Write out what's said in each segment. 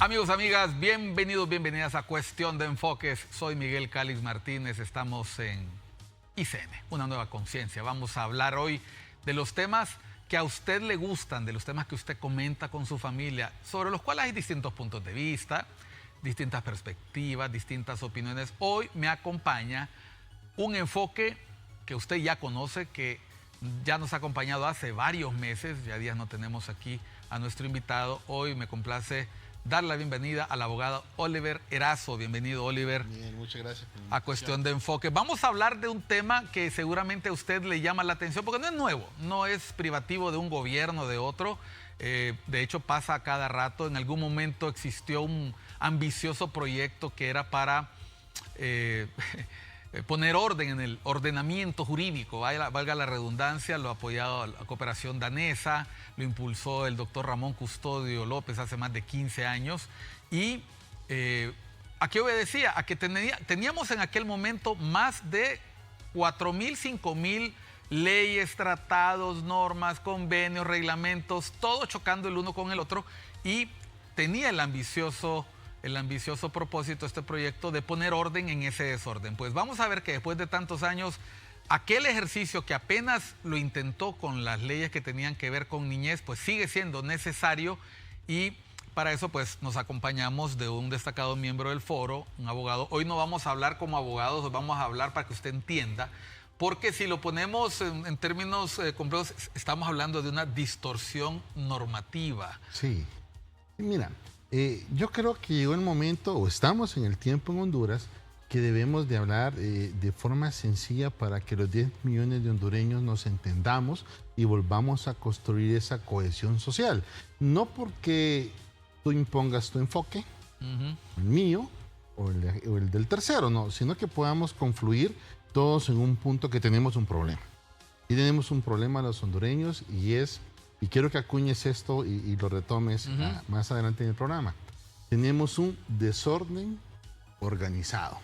Amigos, amigas, bienvenidos, bienvenidas a Cuestión de Enfoques. Soy Miguel Calix Martínez, estamos en ICN, una nueva conciencia. Vamos a hablar hoy de los temas que a usted le gustan, de los temas que usted comenta con su familia, sobre los cuales hay distintos puntos de vista, distintas perspectivas, distintas opiniones. Hoy me acompaña un enfoque que usted ya conoce, que ya nos ha acompañado hace varios meses, ya días no tenemos aquí a nuestro invitado. Hoy me complace dar la bienvenida al abogado Oliver Erazo. Bienvenido, Oliver. Bien, muchas gracias. A Cuestión de Enfoque. Vamos a hablar de un tema que seguramente a usted le llama la atención, porque no es nuevo, no es privativo de un gobierno, de otro. De hecho, pasa a cada rato. En algún momento existió un ambicioso proyecto que era para poner orden en el ordenamiento jurídico, valga la redundancia. Lo ha apoyado la cooperación danesa, lo impulsó el doctor Ramón Custodio López hace más de 15 años. ¿Y a qué obedecía? A que teníamos en aquel momento más de 4.000, 5.000 leyes, tratados, normas, convenios, reglamentos, todo chocando el uno con el otro, y tenía el ambicioso propósito, este proyecto, de poner orden en ese desorden. Pues vamos a ver que después de tantos años, aquel ejercicio que apenas lo intentó con las leyes que tenían que ver con niñez, pues sigue siendo necesario, y para eso pues nos acompañamos de un destacado miembro del foro, un abogado. Hoy no vamos a hablar como abogados, hoy vamos a hablar para que usted entienda, porque si lo ponemos en términos complejos, estamos hablando de una distorsión normativa. Sí, mira, yo creo que llegó el momento, o estamos en el tiempo en Honduras, que debemos de hablar de forma sencilla para que los 10 millones de hondureños nos entendamos y volvamos a construir esa cohesión social. No porque tú impongas tu enfoque, el mío o el del tercero, no, sino que podamos confluir todos en un punto que tenemos un problema. Y tenemos un problema los hondureños, y quiero que acuñes esto y lo retomes más adelante en el programa. Tenemos un desorden organizado.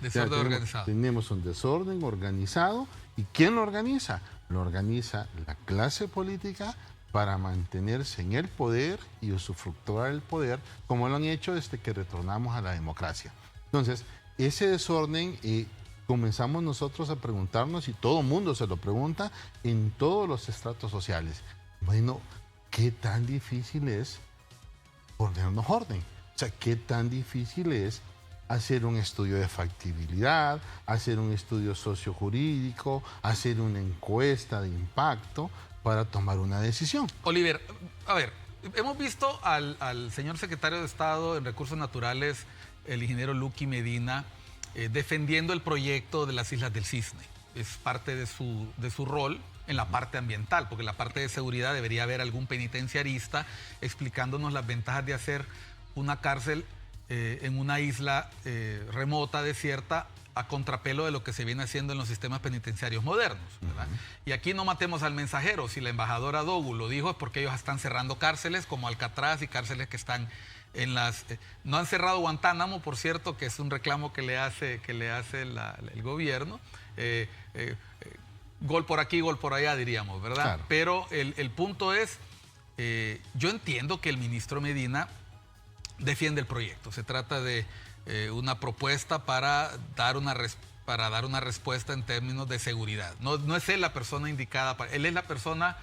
Desorden organizado. Tenemos un desorden organizado. ¿Y quién lo organiza? Lo organiza la clase política para mantenerse en el poder y usufructuar el poder, como lo han hecho desde que retornamos a la democracia. Entonces, ese desorden comenzamos nosotros a preguntarnos, y todo el mundo se lo pregunta en todos los estratos sociales. Bueno, ¿qué tan difícil es ponernos orden? O sea, ¿qué tan difícil es hacer un estudio de factibilidad, hacer un estudio sociojurídico, hacer una encuesta de impacto para tomar una decisión? Oliver, a ver, hemos visto al señor secretario de Estado en Recursos Naturales, el ingeniero Luqui Medina, defendiendo el proyecto de las Islas del Cisne. Es parte de su rol en la parte ambiental, porque en la parte de seguridad debería haber algún penitenciarista explicándonos las ventajas de hacer una cárcel en una isla remota, desierta, a contrapelo de lo que se viene haciendo en los sistemas penitenciarios modernos, ¿verdad? Y aquí no matemos al mensajero. Si la embajadora Dogu lo dijo, es porque ellos están cerrando cárceles como Alcatraz y cárceles que están en las... no han cerrado Guantánamo, por cierto, que es un reclamo que le hace el gobierno. Gol por aquí, gol por allá, diríamos, ¿verdad? Claro. Pero el punto es, yo entiendo que el ministro Medina defiende el proyecto. Se trata de una propuesta para dar una respuesta en términos de seguridad. No es él la persona indicada, él es la persona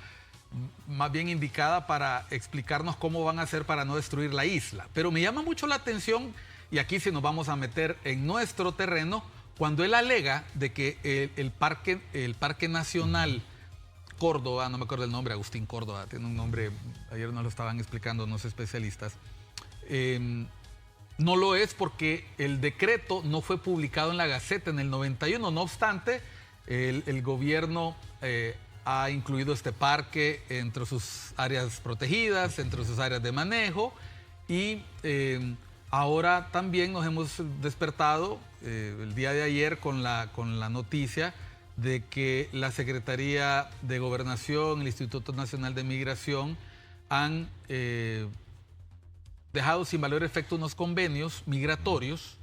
más bien indicada para explicarnos cómo van a hacer para no destruir la isla. Pero me llama mucho la atención, y aquí sí nos vamos a meter en nuestro terreno, cuando él alega de que el Parque Nacional Córdoba, no me acuerdo el nombre, Agustín Córdoba, tiene un nombre, ayer nos lo estaban explicando unos especialistas, no lo es porque el decreto no fue publicado en la Gaceta en el 91. No obstante, el gobierno ha incluido este parque entre sus áreas protegidas, entre sus áreas de manejo, y ahora también nos hemos despertado el día de ayer con la noticia de que la Secretaría de Gobernación, el Instituto Nacional de Migración han dejado sin valor efecto unos convenios migratorios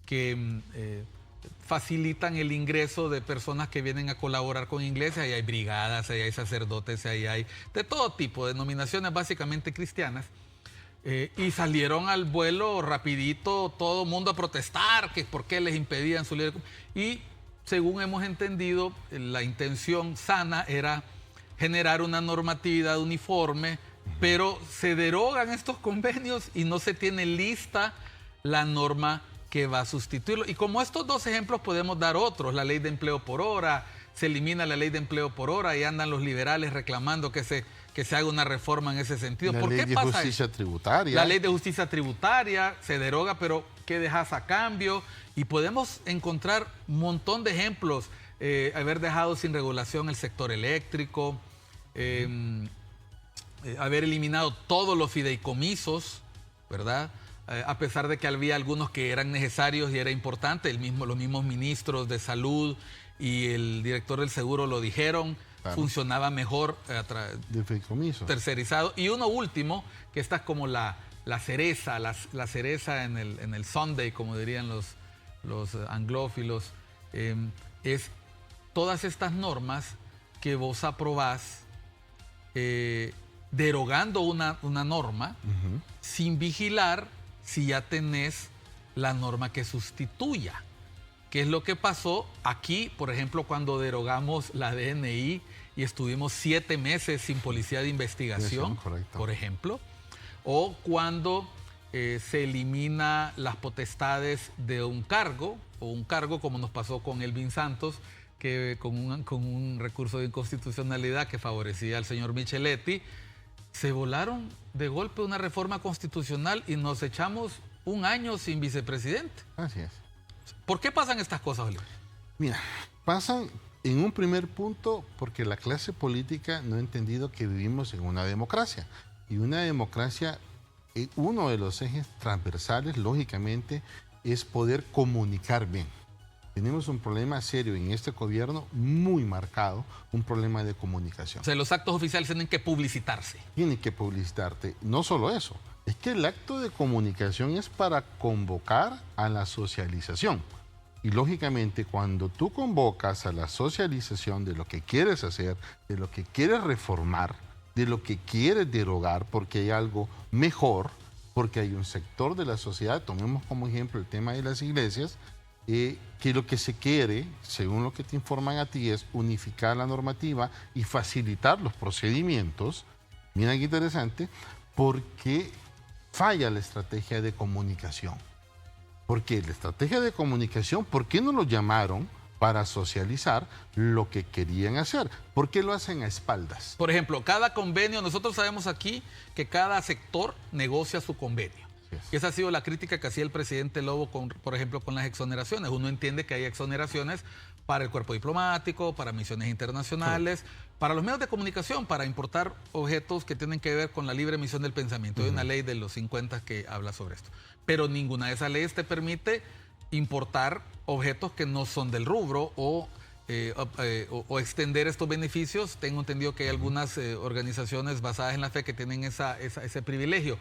que facilitan el ingreso de personas que vienen a colaborar con iglesias. Ahí hay brigadas, ahí hay sacerdotes, ahí hay de todo tipo, denominaciones básicamente cristianas. Y salieron al vuelo rapidito todo el mundo a protestar, que por qué les impedían su libre. Y según hemos entendido, la intención sana era generar una normatividad uniforme, pero se derogan estos convenios y no se tiene lista la norma que va a sustituirlo. Y como estos dos ejemplos podemos dar otros, la ley de empleo por hora, se elimina la ley de empleo por hora y andan los liberales reclamando que se haga una reforma en ese sentido. La ¿Por ley qué de pasa justicia eso? tributaria. La ley de justicia tributaria se deroga, pero ¿qué dejas a cambio? Y podemos encontrar un montón de ejemplos. Haber dejado sin regulación el sector eléctrico, haber eliminado todos los fideicomisos, ¿verdad? A pesar de que había algunos que eran necesarios y era importante, los mismos ministros de salud y el director del seguro lo dijeron, claro. Funcionaba mejor de fideicomiso. Tercerizado. Y uno último, que esta es como la cereza, la cereza en el sundae, como dirían los anglófilos, es todas estas normas que vos aprobás derogando una norma sin vigilar si ya tenés la norma que sustituya. ¿Qué es lo que pasó aquí, por ejemplo, cuando derogamos la DNI y estuvimos 7 meses sin policía de investigación, por ejemplo? O cuando se elimina las potestades de un cargo, o un cargo como nos pasó con Elvin Santos, que con un recurso de inconstitucionalidad que favorecía al señor Micheletti, se volaron de golpe una reforma constitucional y nos echamos un año sin vicepresidente. Así es. ¿Por qué pasan estas cosas, Oliver? Mira, pasan en un primer punto porque la clase política no ha entendido que vivimos en una democracia. Y una democracia, uno de los ejes transversales, lógicamente, es poder comunicar bien. Tenemos un problema serio en este gobierno, muy marcado, un problema de comunicación. O sea, los actos oficiales tienen que publicitarse. Tienen que publicitarte. No solo eso, es que el acto de comunicación es para convocar a la socialización. Y lógicamente, cuando tú convocas a la socialización de lo que quieres hacer, de lo que quieres reformar, de lo que quieres derogar, porque hay algo mejor, porque hay un sector de la sociedad, tomemos como ejemplo el tema de las iglesias, que lo que se quiere, según lo que te informan a ti, es unificar la normativa y facilitar los procedimientos. Mira qué interesante, porque falla la estrategia de comunicación. Porque la estrategia de comunicación, ¿por qué no lo llamaron para socializar lo que querían hacer? ¿Por qué lo hacen a espaldas? Por ejemplo, cada convenio, nosotros sabemos aquí que cada sector negocia su convenio. Y esa ha sido la crítica que hacía el presidente Lobo, por ejemplo, con las exoneraciones. Uno entiende que hay exoneraciones para el cuerpo diplomático, para misiones internacionales, para los medios de comunicación, para importar objetos que tienen que ver con la libre emisión del pensamiento. Hay una ley de los 50 que habla sobre esto. Pero ninguna de esas leyes te permite importar objetos que no son del rubro o extender estos beneficios. Tengo entendido que hay algunas organizaciones basadas en la fe que tienen ese privilegio.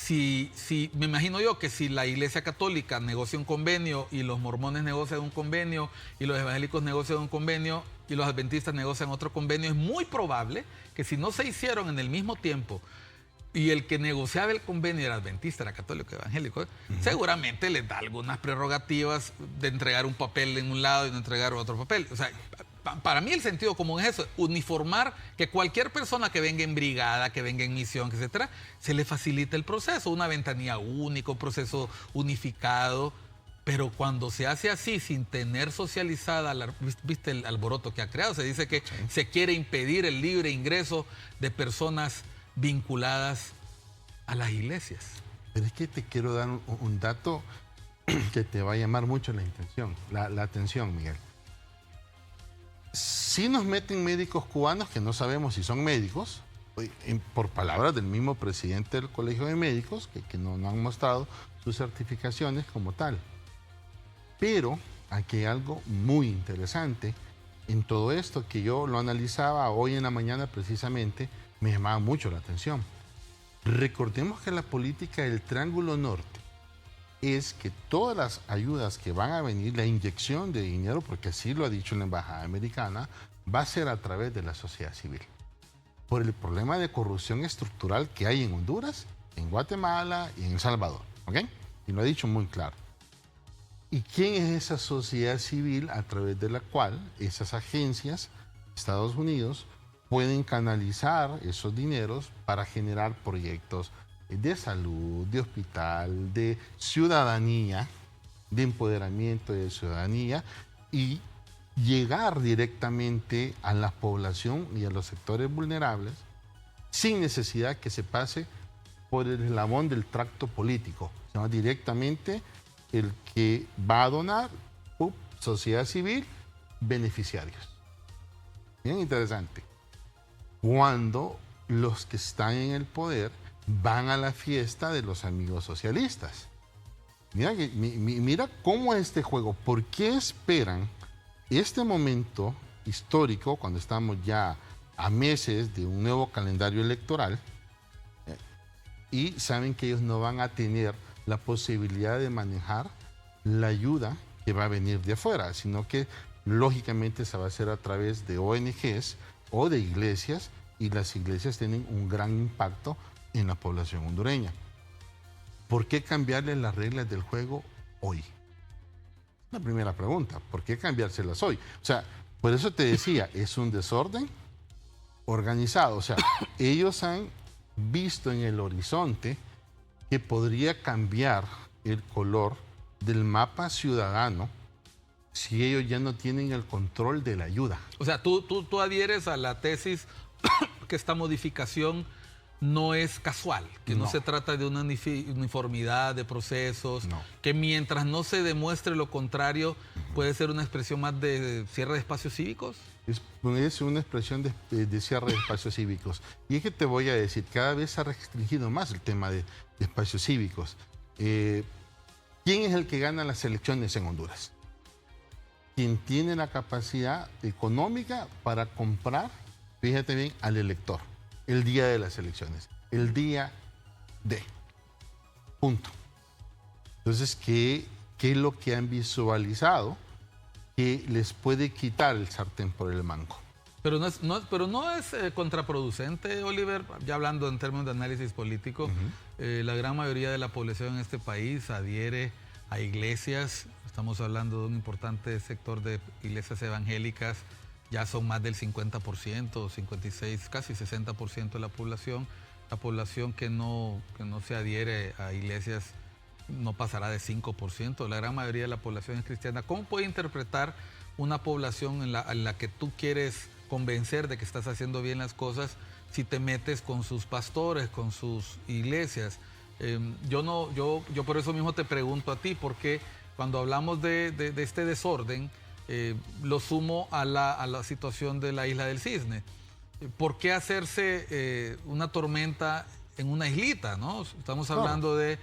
Me imagino yo que si la Iglesia Católica negocia un convenio y los mormones negocian un convenio y los evangélicos negocian un convenio y los adventistas negocian otro convenio, es muy probable que si no se hicieron en el mismo tiempo y el que negociaba el convenio era adventista, era católico, evangélico, seguramente les da algunas prerrogativas de entregar un papel en un lado y no entregar otro papel. O sea, para mí el sentido común es eso, uniformar, que cualquier persona que venga en brigada, que venga en misión, etcétera, se le facilite el proceso, una ventanilla única, un proceso unificado. Pero cuando se hace así, sin tener socializada, viste el alboroto que ha creado, se dice que se quiere impedir el libre ingreso de personas vinculadas a las iglesias. Pero es que te quiero dar un dato que te va a llamar mucho la atención, Miguel. Sí nos meten médicos cubanos que no sabemos si son médicos, por palabras del mismo presidente del Colegio de Médicos, que no han mostrado sus certificaciones como tal. Pero aquí hay algo muy interesante en todo esto que yo lo analizaba hoy en la mañana precisamente, me llamaba mucho la atención. Recordemos que la política del Triángulo Norte es que todas las ayudas que van a venir, la inyección de dinero, porque así lo ha dicho la Embajada Americana, va a ser a través de la sociedad civil. Por el problema de corrupción estructural que hay en Honduras, en Guatemala y en El Salvador. ¿Ok? Y lo ha dicho muy claro. ¿Y quién es esa sociedad civil a través de la cual esas agencias, Estados Unidos, pueden canalizar esos dineros para generar proyectos de salud, de hospital, de ciudadanía, de empoderamiento de ciudadanía y llegar directamente a la población y a los sectores vulnerables sin necesidad que se pase por el eslabón del tracto político, sino directamente el que va a donar, sociedad civil, beneficiarios. Bien interesante. Cuando los que están en el poder van a la fiesta de los amigos socialistas. Mira cómo es este juego. ¿Por qué esperan este momento histórico, cuando estamos ya a meses de un nuevo calendario electoral, y saben que ellos no van a tener la posibilidad de manejar la ayuda que va a venir de afuera, sino que lógicamente se va a hacer a través de ONGs o de iglesias, y las iglesias tienen un gran impacto en la población hondureña? ¿Por qué cambiarle las reglas del juego hoy? La primera pregunta, ¿por qué cambiárselas hoy? O sea, por eso te decía, es un desorden organizado. O sea, ellos han visto en el horizonte que podría cambiar el color del mapa ciudadano si ellos ya no tienen el control de la ayuda. O sea, tú adhieres a la tesis que esta modificación no es casual, que no se trata de una uniformidad de procesos, que mientras no se demuestre lo contrario, puede ser una expresión más de cierre de espacios cívicos. Es una expresión de cierre de espacios cívicos. Y es que te voy a decir, cada vez se ha restringido más el tema de espacios cívicos. ¿Quién es el que gana las elecciones en Honduras? Quien tiene la capacidad económica para comprar, fíjate bien, al elector el día de las elecciones, el día de. Punto. Entonces, ¿qué es lo que han visualizado que les puede quitar el sartén por el mango? Pero no es contraproducente, Oliver, ya hablando en términos de análisis político. La gran mayoría de la población en este país adhiere a iglesias. Estamos hablando de un importante sector de iglesias evangélicas. Ya son más del 50%, 56, casi 60% de la población. La población que no se adhiere a iglesias no pasará de 5%. La gran mayoría de la población es cristiana. ¿Cómo puede interpretar una población en la que tú quieres convencer de que estás haciendo bien las cosas si te metes con sus pastores, con sus iglesias? Yo por eso mismo te pregunto a ti, porque cuando hablamos de este desorden, lo sumo a la situación de la Isla del Cisne. ¿Por qué hacerse una tormenta en una islita, ¿no? Estamos hablando de,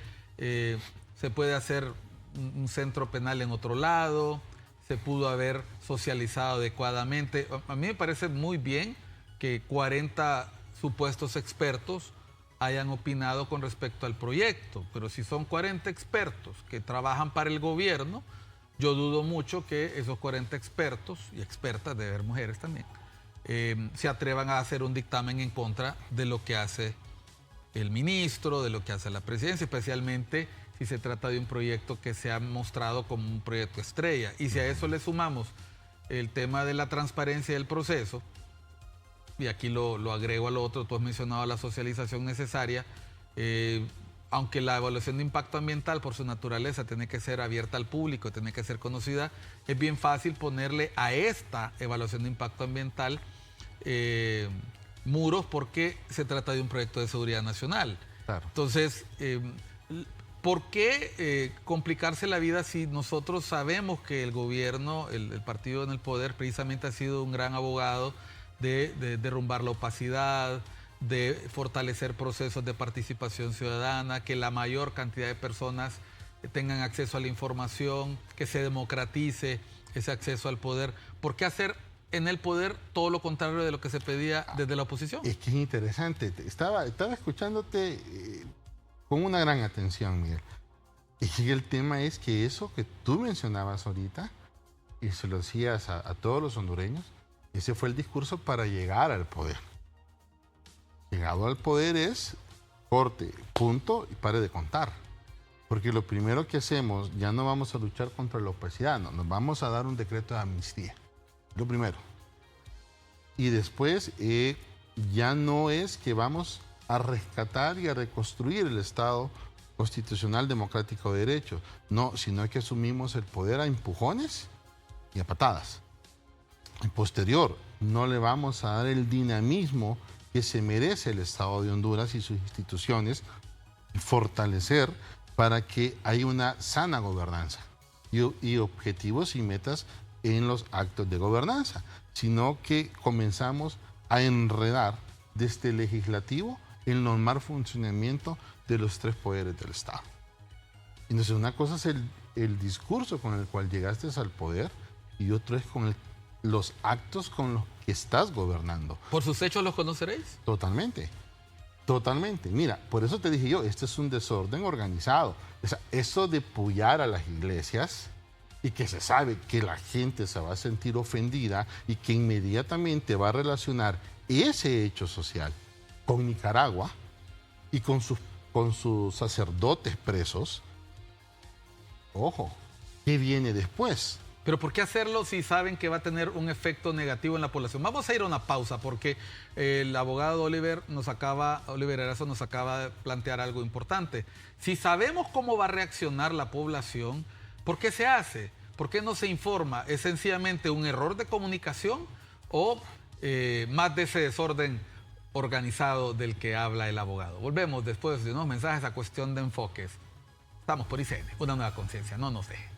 se puede hacer un centro penal en otro lado, se pudo haber socializado adecuadamente. A mí me parece muy bien que 40 supuestos expertos hayan opinado con respecto al proyecto, pero si son 40 expertos que trabajan para el gobierno, yo dudo mucho que esos 40 expertos y expertas, de haber mujeres también, se atrevan a hacer un dictamen en contra de lo que hace el ministro, de lo que hace la presidencia, especialmente si se trata de un proyecto que se ha mostrado como un proyecto estrella. Y si a eso le sumamos el tema de la transparencia del proceso, y aquí lo agrego al otro, tú has mencionado la socialización necesaria, aunque la evaluación de impacto ambiental por su naturaleza tiene que ser abierta al público, tiene que ser conocida, es bien fácil ponerle a esta evaluación de impacto ambiental muros, porque se trata de un proyecto de seguridad nacional. Claro. Entonces, ¿por qué complicarse la vida si nosotros sabemos que el gobierno, el partido en el poder, precisamente ha sido un gran abogado de derrumbar la opacidad, de fortalecer procesos de participación ciudadana, que la mayor cantidad de personas tengan acceso a la información, que se democratice ese acceso al poder? ¿Por qué hacer en el poder todo lo contrario de lo que se pedía desde la oposición? Es que es interesante. Estaba escuchándote con una gran atención, Miguel. Y el tema es que eso que tú mencionabas ahorita, y se lo decías a todos los hondureños, ese fue el discurso para llegar al poder. Llegado al poder es corte, punto, y pare de contar. Porque lo primero que hacemos, ya no vamos a luchar contra la opacidad, no, nos vamos a dar un decreto de amnistía. Lo primero. Y después ya no es que vamos a rescatar y a reconstruir el Estado constitucional democrático de derecho. No, sino que asumimos el poder a empujones y a patadas. En posterior, no le vamos a dar el dinamismo que se merece el Estado de Honduras y sus instituciones y fortalecer para que haya una sana gobernanza y objetivos y metas en los actos de gobernanza, sino que comenzamos a enredar desde el legislativo el normal funcionamiento de los tres poderes del Estado. Entonces, una cosa es el discurso con el cual llegaste al poder y otro es con los actos con los que estás gobernando. ¿Por sus hechos los conoceréis? Totalmente. Totalmente. Mira, por eso te dije yo, este es un desorden organizado. O sea, eso de pullar a las iglesias y que se sabe que la gente se va a sentir ofendida y que inmediatamente va a relacionar ese hecho social con Nicaragua y con sus sacerdotes presos. Ojo, ¿qué viene después? Pero ¿por qué hacerlo si saben que va a tener un efecto negativo en la población? Vamos a ir a una pausa porque el abogado Oliver Erazo nos acaba de plantear algo importante. Si sabemos cómo va a reaccionar la población, ¿por qué se hace? ¿Por qué no se informa? ¿Es sencillamente un error de comunicación o más de ese desorden organizado del que habla el abogado? Volvemos después de unos mensajes a Cuestión de Enfoques. Estamos por ICN, una nueva conciencia, no nos deje.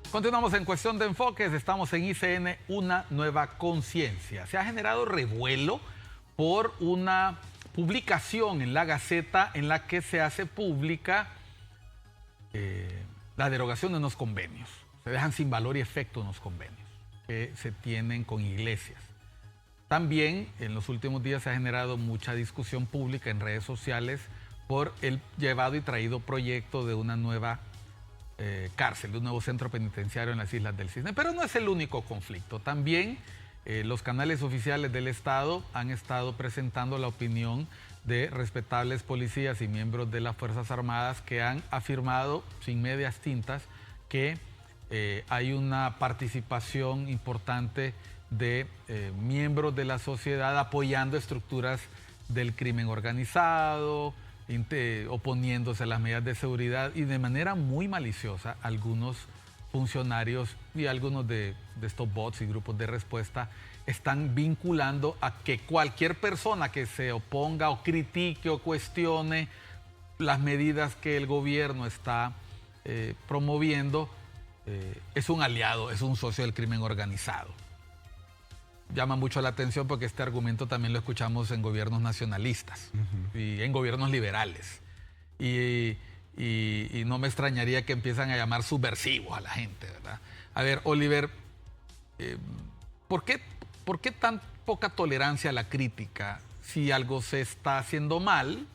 Continuamos en Cuestión de Enfoques, estamos en ICN, una nueva conciencia. Se ha generado revuelo por una publicación en la Gaceta en la que se hace pública la derogación de unos convenios. Se dejan sin valor y efecto unos convenios que se tienen con iglesias. También en los últimos días se ha generado mucha discusión pública en redes sociales por el llevado y traído proyecto de una nueva cárcel, de un nuevo centro penitenciario en las Islas del Cisne. Pero no es el único conflicto. También los canales oficiales del Estado han estado presentando la opinión de respetables policías y miembros de las Fuerzas Armadas que han afirmado, sin medias tintas, que hay una participación importante de miembros de la sociedad apoyando estructuras del crimen organizado, oponiéndose a las medidas de seguridad y de manera muy maliciosa algunos funcionarios y algunos de estos bots y grupos de respuesta están vinculando a que cualquier persona que se oponga o critique o cuestione las medidas que el gobierno está promoviendo es un aliado, es un socio del crimen organizado. Llama mucho la atención porque este argumento también lo escuchamos en gobiernos nacionalistas y en gobiernos liberales. Y no me extrañaría que empiezan a llamar subversivos a la gente, ¿verdad? A ver, Oliver, ¿por qué tan poca tolerancia a la crítica si algo se está haciendo mal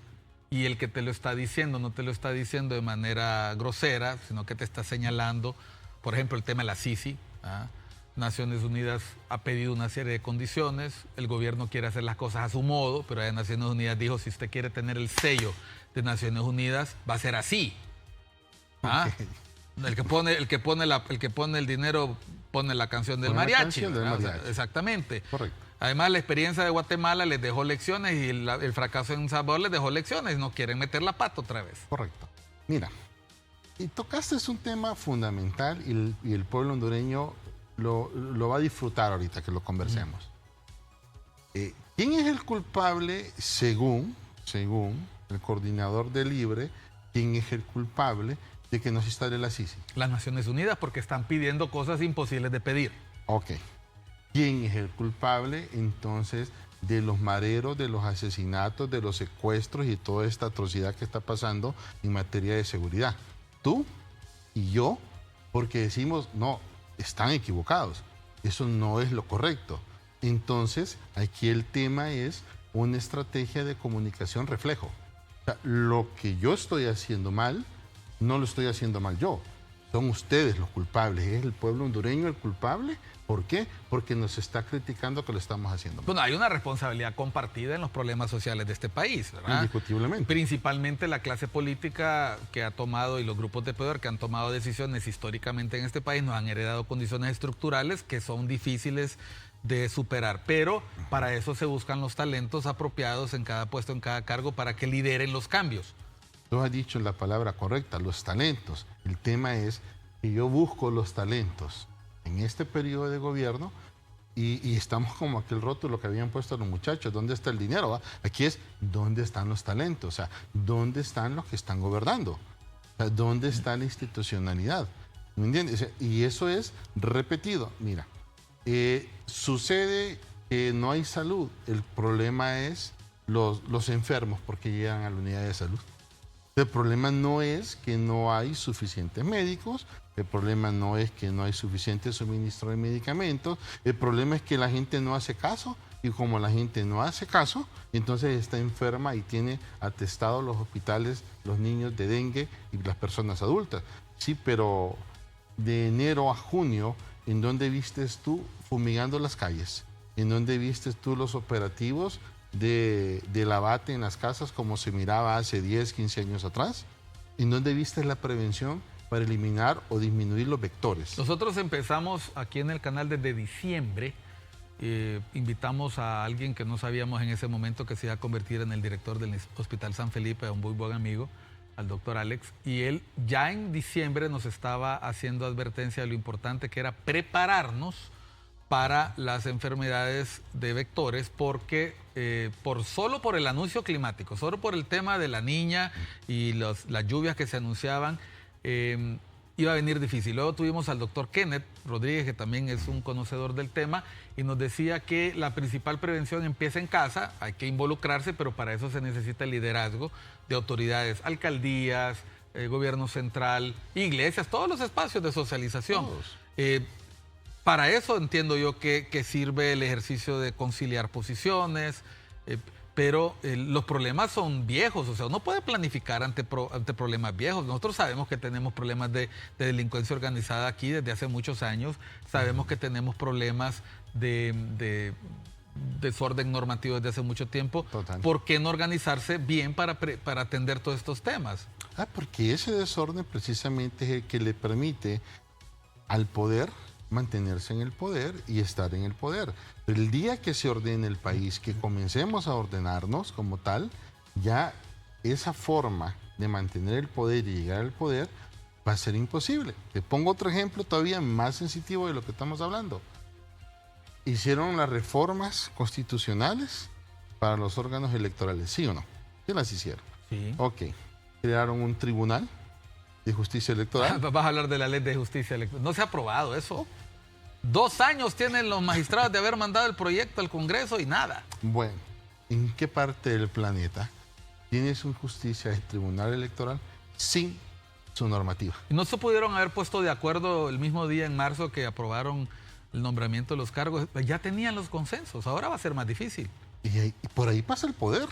y el que te lo está diciendo no te lo está diciendo de manera grosera, sino que te está señalando, por ejemplo, el tema de la Sisi, ¿ah? Naciones Unidas ha pedido una serie de condiciones, el gobierno quiere hacer las cosas a su modo, pero Naciones Unidas dijo, si usted quiere tener el sello de Naciones Unidas, va a ser así. ¿Ah? Okay. El que pone el dinero pone la canción del mariachi. O sea, exactamente. Correcto. Además, la experiencia de Guatemala les dejó lecciones y el fracaso en El Salvador les dejó lecciones. No quieren meter la pata otra vez. Correcto. Mira, y tocaste un tema fundamental y el pueblo hondureño lo va a disfrutar ahorita que lo conversemos. ¿Quién es el culpable según el coordinador de Libre? ¿Quién es el culpable de que no se instale la Sisi? Las Naciones Unidas, porque están pidiendo cosas imposibles de pedir. Ok. ¿Quién es el culpable entonces de los mareros, de los asesinatos, de los secuestros y toda esta atrocidad que está pasando en materia de seguridad? Tú y yo, porque decimos, no, están equivocados. Eso no es lo correcto. Entonces, aquí el tema es una estrategia de comunicación reflejo. O sea, lo que yo estoy haciendo mal, no lo estoy haciendo mal yo. Son ustedes los culpables. ¿Es el pueblo hondureño el culpable? ¿Por qué? Porque nos está criticando que lo estamos haciendo mal. Bueno, hay una responsabilidad compartida en los problemas sociales de este país, ¿verdad? Indiscutiblemente. Principalmente la clase política que ha tomado y los grupos de poder que han tomado decisiones históricamente en este país nos han heredado condiciones estructurales que son difíciles de superar. Pero para eso se buscan los talentos apropiados en cada puesto, en cada cargo, para que lideren los cambios. Tú has dicho la palabra correcta, los talentos. El tema es que yo busco los talentos en este periodo de gobierno y estamos como aquel rótulo que habían puesto los muchachos, ¿dónde está el dinero? ¿Va? Aquí es, ¿dónde están los talentos? O sea, ¿dónde están los que están gobernando? O sea, ¿dónde está la institucionalidad? ¿Me entiendes? O sea, y eso es repetido. Mira, sucede que no hay salud. El problema es los enfermos porque llegan a la unidad de salud. El problema no es que no hay suficientes médicos, el problema no es que no hay suficiente suministro de medicamentos, el problema es que la gente no hace caso y como la gente no hace caso, entonces está enferma y tiene atestados los hospitales, los niños de dengue y las personas adultas. Sí, pero de enero a junio, ¿en dónde vistes tú fumigando las calles? ¿En dónde vistes tú los operativos del abate en las casas como se miraba hace 10, 15 años atrás? ¿En dónde viste la prevención para eliminar o disminuir los vectores? Nosotros empezamos aquí en el canal desde diciembre. Invitamos a alguien que no sabíamos en ese momento que se iba a convertir en el director del Hospital San Felipe, a un muy buen amigo, al doctor Alex, y él ya en diciembre nos estaba haciendo advertencia de lo importante que era prepararnos para las enfermedades de vectores, porque solo por el anuncio climático, solo por el tema de la niña y las lluvias que se anunciaban, iba a venir difícil. Luego tuvimos al doctor Kenneth Rodríguez, que también es un conocedor del tema, y nos decía que la principal prevención empieza en casa, hay que involucrarse, pero para eso se necesita el liderazgo de autoridades, alcaldías, gobierno central, iglesias, todos los espacios de socialización. Para eso entiendo yo que sirve el ejercicio de conciliar posiciones, pero los problemas son viejos, o sea, uno puede planificar ante problemas viejos. Nosotros sabemos que tenemos problemas de delincuencia organizada aquí desde hace muchos años, sabemos que tenemos problemas de desorden normativo desde hace mucho tiempo. Total. ¿Por qué no organizarse bien para atender todos estos temas? Porque ese desorden precisamente es el que le permite al poder mantenerse en el poder y estar en el poder. Pero el día que se ordene el país, que comencemos a ordenarnos como tal, ya esa forma de mantener el poder y llegar al poder va a ser imposible. Te pongo otro ejemplo todavía más sensitivo de lo que estamos hablando. Hicieron las reformas constitucionales para los órganos electorales, ¿sí o no? ¿Qué las hicieron? Sí. Ok. Crearon un tribunal de justicia electoral. Vas a hablar de la ley de justicia electoral. No se ha aprobado eso. 2 años tienen los magistrados de haber mandado el proyecto al Congreso y nada. Bueno, ¿en qué parte del planeta tienes una justicia del tribunal electoral sin su normativa? ¿Y no se pudieron haber puesto de acuerdo el mismo día en marzo que aprobaron el nombramiento de los cargos? Ya tenían los consensos, ahora va a ser más difícil. Y por ahí pasa el poder.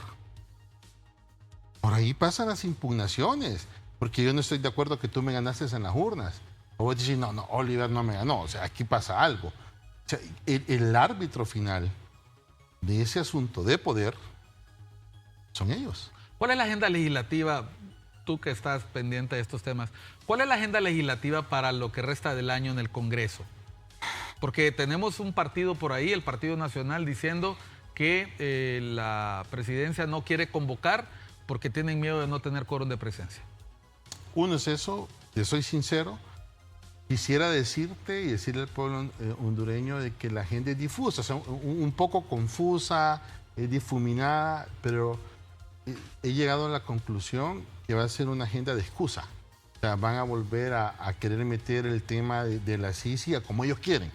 Por ahí pasan las impugnaciones. Porque yo no estoy de acuerdo que tú me ganaste en las urnas. O vos decís, no, Oliver no me ganó. O sea, aquí pasa algo. O sea, el árbitro final de ese asunto de poder son ellos. ¿Cuál es la agenda legislativa, tú que estás pendiente de estos temas, cuál es la agenda legislativa para lo que resta del año en el Congreso? Porque tenemos un partido por ahí, el Partido Nacional, diciendo que la presidencia no quiere convocar porque tienen miedo de no tener quórum de presencia. Uno es eso, te soy sincero. Quisiera decirte y decirle al pueblo hondureño de que la agenda es difusa, o sea, un poco confusa, difuminada, pero he llegado a la conclusión que va a ser una agenda de excusa. O sea, van a volver a querer meter el tema de la CICI como ellos quieren,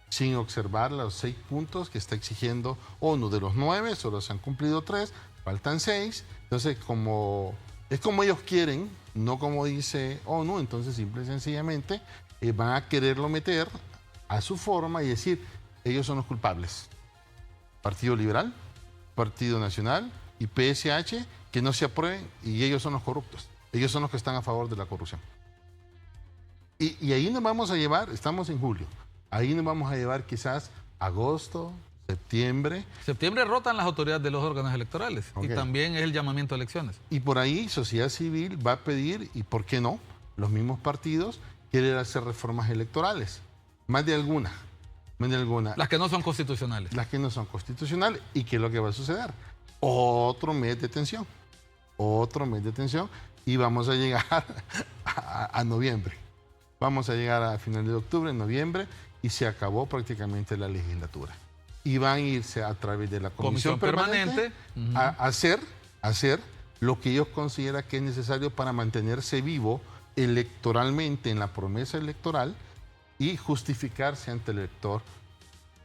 sin observar los 6 puntos que está exigiendo ONU. De los 9, solo se han cumplido 3, faltan 6. Entonces, es como ellos quieren, no como dice ONU, entonces simple y sencillamente van a quererlo meter a su forma y decir, ellos son los culpables. Partido Liberal, Partido Nacional y PSH que no se aprueben y ellos son los corruptos. Ellos son los que están a favor de la corrupción. Y ahí nos vamos a llevar, estamos en julio, ahí nos vamos a llevar quizás agosto, septiembre. Septiembre rotan las autoridades de los órganos electorales y Ok. también es el llamamiento a elecciones. Y por ahí sociedad civil va a pedir, y por qué no, los mismos partidos quieren hacer reformas electorales. Más de alguna. Las que no son constitucionales. Las que no son constitucionales. ¿Y qué es lo que va a suceder? Otro mes de tensión. Otro mes de tensión. Y vamos a llegar a noviembre. Vamos a llegar a finales de octubre, noviembre, y se acabó prácticamente la legislatura. Y van a irse a través de la comisión permanente a hacer lo que ellos consideran que es necesario para mantenerse vivo electoralmente en la promesa electoral y justificarse ante el elector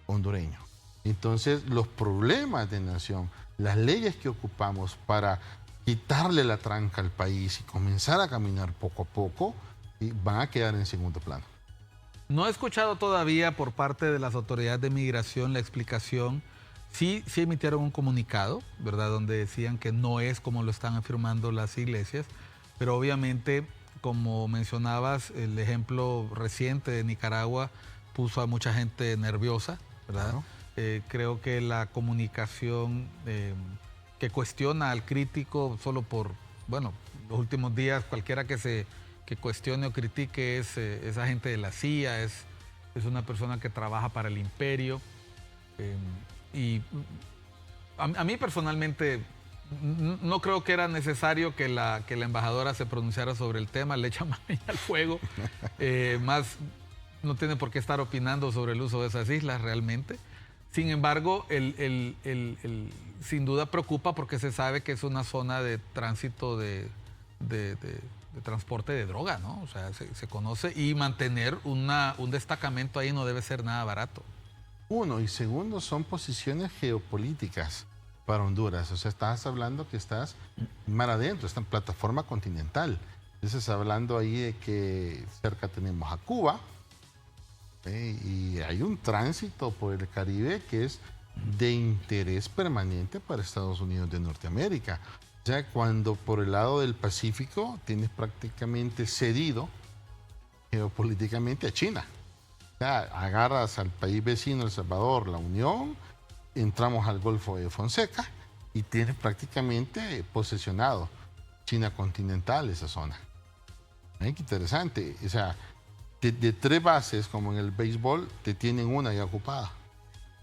hondureño. Entonces, los problemas de nación, las leyes que ocupamos para quitarle la tranca al país y comenzar a caminar poco a poco, van a quedar en segundo plano. No he escuchado todavía por parte de las autoridades de migración la explicación. Sí emitieron un comunicado, ¿verdad?, donde decían que no es como lo están afirmando las iglesias, pero obviamente, como mencionabas, el ejemplo reciente de Nicaragua puso a mucha gente nerviosa, ¿verdad? Claro. Creo que la comunicación que cuestiona al crítico solo por, bueno, los últimos días, cualquiera que cuestione o critique es agente de la CIA, es una persona que trabaja para el imperio. Y a mí personalmente no creo que era necesario que la embajadora se pronunciara sobre el tema, le echa maña al fuego. Más no tiene por qué estar opinando sobre el uso de esas islas realmente. Sin embargo, sin duda preocupa porque se sabe que es una zona de tránsito de transporte de droga, ¿no? O sea, se conoce, y mantener un destacamento ahí no debe ser nada barato. Uno, y segundo, son posiciones geopolíticas para Honduras. O sea, estás hablando que estás mar adentro, está en plataforma continental. Estás hablando ahí de que cerca tenemos a Cuba, y hay un tránsito por el Caribe que es de interés permanente para Estados Unidos de Norteamérica. O sea, cuando por el lado del Pacífico tienes prácticamente cedido geopolíticamente a China. O sea, agarras al país vecino, El Salvador, la Unión, entramos al Golfo de Fonseca y tienes prácticamente posesionado China continental, esa zona. Qué interesante. O sea, de 3 bases, como en el béisbol, te tienen una ya ocupada.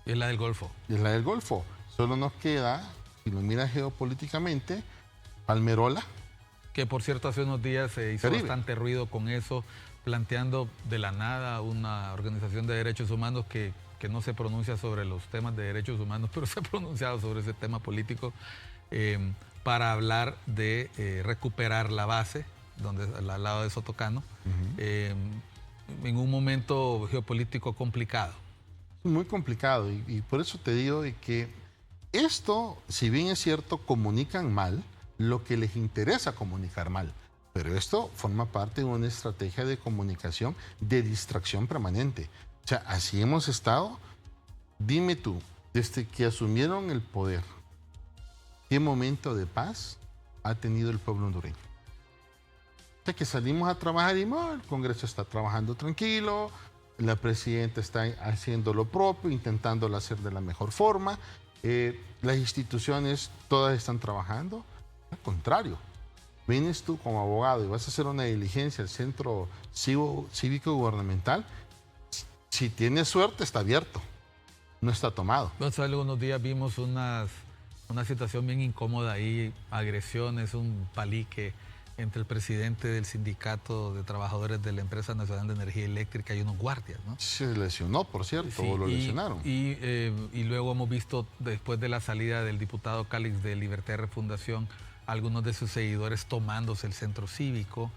Es la del Golfo. Es la del Golfo. Solo nos queda, si lo miras geopolíticamente, Palmerola. Que por cierto hace unos días se hizo Caribe. bastante ruido con eso, planteando de la nada una organización de derechos humanos que no se pronuncia sobre los temas de derechos humanos, pero se ha pronunciado sobre ese tema político, para hablar de recuperar la base, al lado de Sotocano, en un momento geopolítico complicado. Muy complicado, y por eso te digo de que esto, si bien es cierto, comunican mal lo que les interesa comunicar mal, pero esto forma parte de una estrategia de comunicación de distracción permanente. O sea, así hemos estado. Dime tú, desde que asumieron el poder, ¿qué momento de paz ha tenido el pueblo hondureño? O sea, que salimos a trabajar y el Congreso está trabajando tranquilo, la presidenta está haciendo lo propio, intentándolo hacer de la mejor forma, las instituciones todas están trabajando. Al contrario, vienes tú como abogado y vas a hacer una diligencia al centro cívico gubernamental, si tienes suerte está abierto, no está tomado. Hace algunos días vimos una situación bien incómoda ahí, agresiones, un palique entre el presidente del sindicato de trabajadores de la Empresa Nacional de Energía Eléctrica y unos guardias, ¿no? Se lesionó, por cierto, Sí, o lo lesionaron. Y luego hemos visto, después de la salida del diputado Cálix de Libertad y Refundación, algunos de sus seguidores tomándose el centro cívico.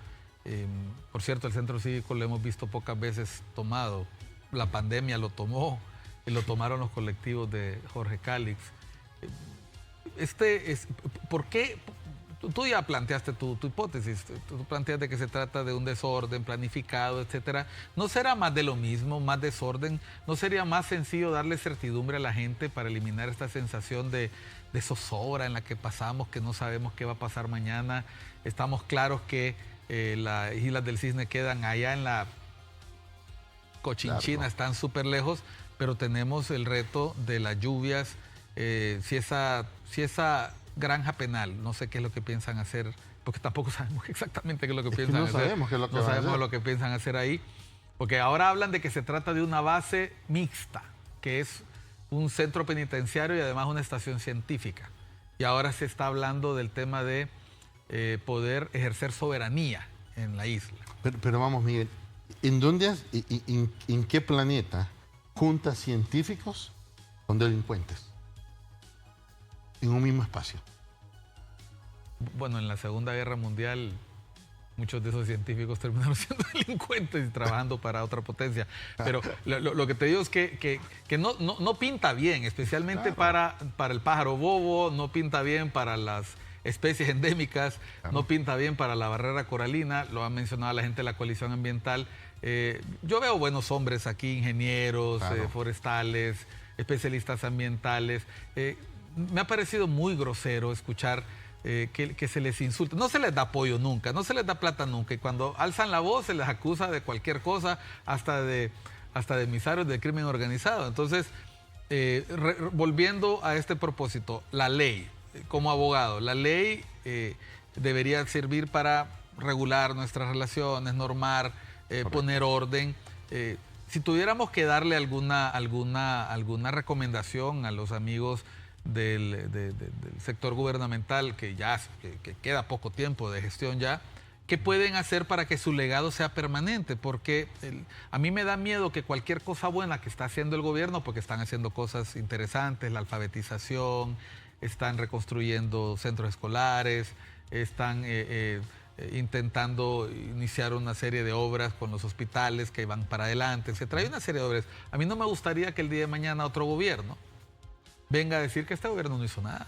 Por cierto, el centro cívico lo hemos visto pocas veces tomado. La pandemia lo tomó, y lo tomaron los colectivos de Jorge Cálix. ¿Por qué? Tú ya planteaste tu hipótesis, tú planteaste que se trata de un desorden planificado, etcétera. ¿No será más de lo mismo, más desorden? ¿No sería más sencillo darle certidumbre a la gente para eliminar esta sensación de de zozobra en la que pasamos, que no sabemos qué va a pasar mañana. Estamos claros que las Islas del Cisne quedan allá en la Cochinchina, Claro. están súper lejos, pero tenemos el reto de las lluvias. Si esa granja penal, no sé qué es lo que piensan hacer, porque tampoco sabemos exactamente qué es lo que Es que piensan no hacer. sabemos qué es lo que No van a sabemos hacer. lo que piensan hacer ahí, porque ahora hablan de que se trata de una base mixta, que es un centro penitenciario y además una estación científica. Y ahora se está hablando del tema de poder ejercer soberanía en la isla. Pero vamos, Miguel, ¿en dónde en qué planeta juntas científicos con delincuentes? En un mismo espacio. Bueno, en la Segunda Guerra Mundial muchos de esos científicos terminaron siendo delincuentes y trabajando para otra potencia. Pero lo que te digo es que no pinta bien, especialmente Claro. para el pájaro bobo, no pinta bien para las especies endémicas, Claro. no pinta bien para la barrera coralina, lo ha mencionado la gente de la coalición ambiental. Yo veo buenos hombres aquí, ingenieros, Claro. forestales, especialistas ambientales. Me ha parecido muy grosero escuchar que se les insulta. No se les da apoyo nunca, no se les da plata nunca. Y cuando alzan la voz se les acusa de cualquier cosa, hasta de emisarios del crimen organizado. Entonces, volviendo a este propósito, la ley, como abogado, la ley debería servir para regular nuestras relaciones, normar, poner orden. Si tuviéramos que darle alguna recomendación a los amigos del sector gubernamental, que queda poco tiempo de gestión ya, ¿qué pueden hacer para que su legado sea permanente? Porque a mí me da miedo que cualquier cosa buena que está haciendo el gobierno, porque están haciendo cosas interesantes, la alfabetización, están reconstruyendo centros escolares, están intentando iniciar una serie de obras con los hospitales que van para adelante, etcétera. Hay una serie de obras. A mí no me gustaría que el día de mañana otro gobierno venga a decir que este gobierno no hizo nada.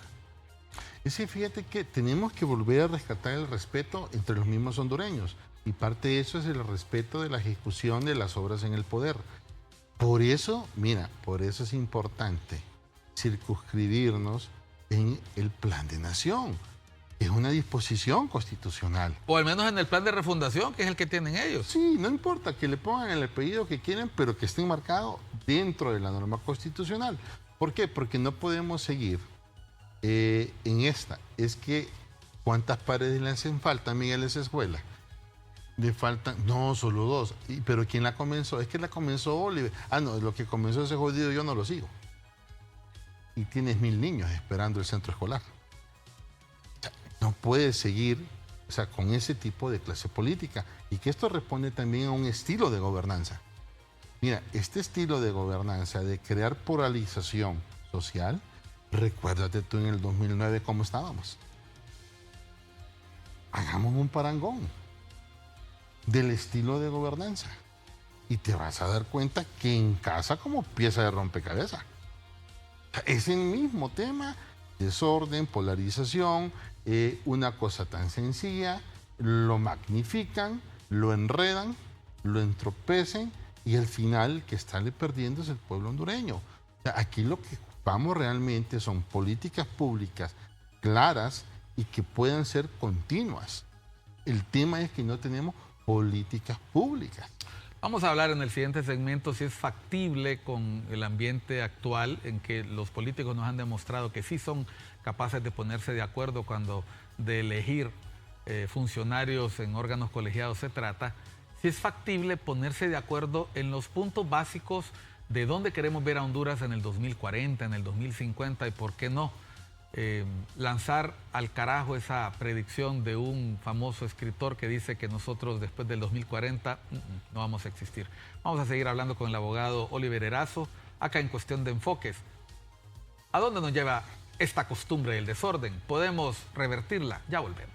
Es que fíjate que tenemos que volver a rescatar el respeto entre los mismos hondureños. Y parte de eso es el respeto de la ejecución de las obras en el poder. Por eso, mira, por eso es importante circunscribirnos en el plan de nación. Es una disposición constitucional. O al menos en el plan de refundación, que es el que tienen ellos. Sí, no importa que le pongan el apellido que quieren, pero que esté marcado dentro de la norma constitucional. ¿Por qué? Porque no podemos seguir en esta. Es que, ¿cuántas paredes le hacen falta a Miguel a esa escuela? Le faltan, no, solo 2. ¿Pero quién la comenzó? Es que la comenzó Oliver. Ah, no, lo que comenzó ese jodido yo no lo sigo. Y tienes 1000 niños esperando el centro escolar. O sea, no puedes seguir, o sea, con ese tipo de clase política. Y que esto responde también a un estilo de gobernanza. Mira, este estilo de gobernanza, de crear polarización social, recuérdate tú en el 2009 cómo estábamos. Hagamos un parangón del estilo de gobernanza y te vas a dar cuenta que en casa como pieza de rompecabezas. Es el mismo tema, desorden, polarización, una cosa tan sencilla, lo magnifican, lo enredan, lo entropecen y al final el que está perdiendo es el pueblo hondureño. O sea, aquí lo que ocupamos realmente son políticas públicas claras y que puedan ser continuas. El tema es que no tenemos políticas públicas. Vamos a hablar en el siguiente segmento si es factible con el ambiente actual en que los políticos nos han demostrado que sí son capaces de ponerse de acuerdo cuando de elegir funcionarios en órganos colegiados se trata, si es factible ponerse de acuerdo en los puntos básicos de dónde queremos ver a Honduras en el 2040, en el 2050 y por qué no lanzar al carajo esa predicción de un famoso escritor que dice que nosotros después del 2040 no vamos a existir. Vamos a seguir hablando con el abogado Oliver Erazo, acá en Cuestión de Enfoques. ¿A dónde nos lleva esta costumbre del desorden? ¿Podemos revertirla? Ya volvemos.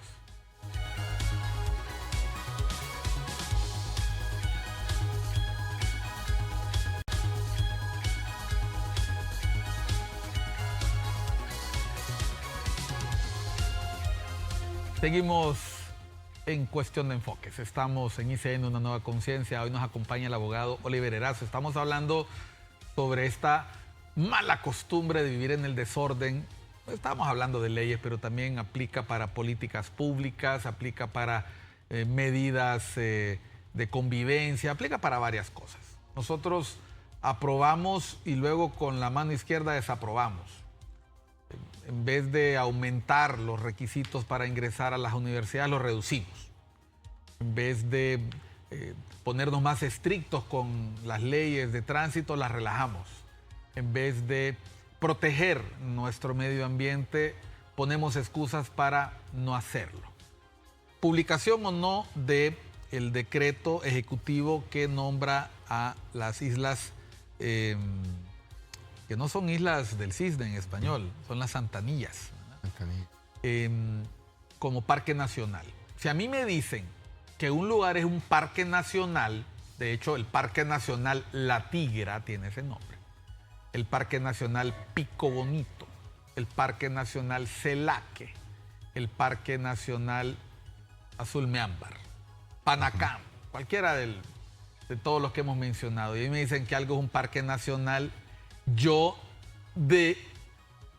Seguimos en Cuestión de Enfoques. Estamos en ICN, Una Nueva Conciencia. Hoy nos acompaña el abogado Oliver Erazo. Estamos hablando sobre esta mala costumbre de vivir en el desorden estamos hablando de leyes, pero también aplica para políticas públicas, aplica para medidas de convivencia, aplica para varias cosas. Nosotros aprobamos y luego con la mano izquierda desaprobamos. En vez de aumentar los requisitos para ingresar a las universidades, los reducimos. En vez de ponernos más estrictos con las leyes de tránsito, las relajamos. En vez de proteger nuestro medio ambiente, ponemos excusas para no hacerlo. Publicación o no del decreto ejecutivo que nombra a las islas, que no son islas del Cisne en español, son las Santanillas, como parque nacional. Si a mí me dicen que un lugar es un parque nacional, de hecho el Parque Nacional La Tigra tiene ese nombre, el Parque Nacional Pico Bonito, el Parque Nacional Celaque, el Parque Nacional Azul-Meámbar, Panacam, cualquiera de todos los que hemos mencionado, y a mí me dicen que algo es un parque nacional, yo de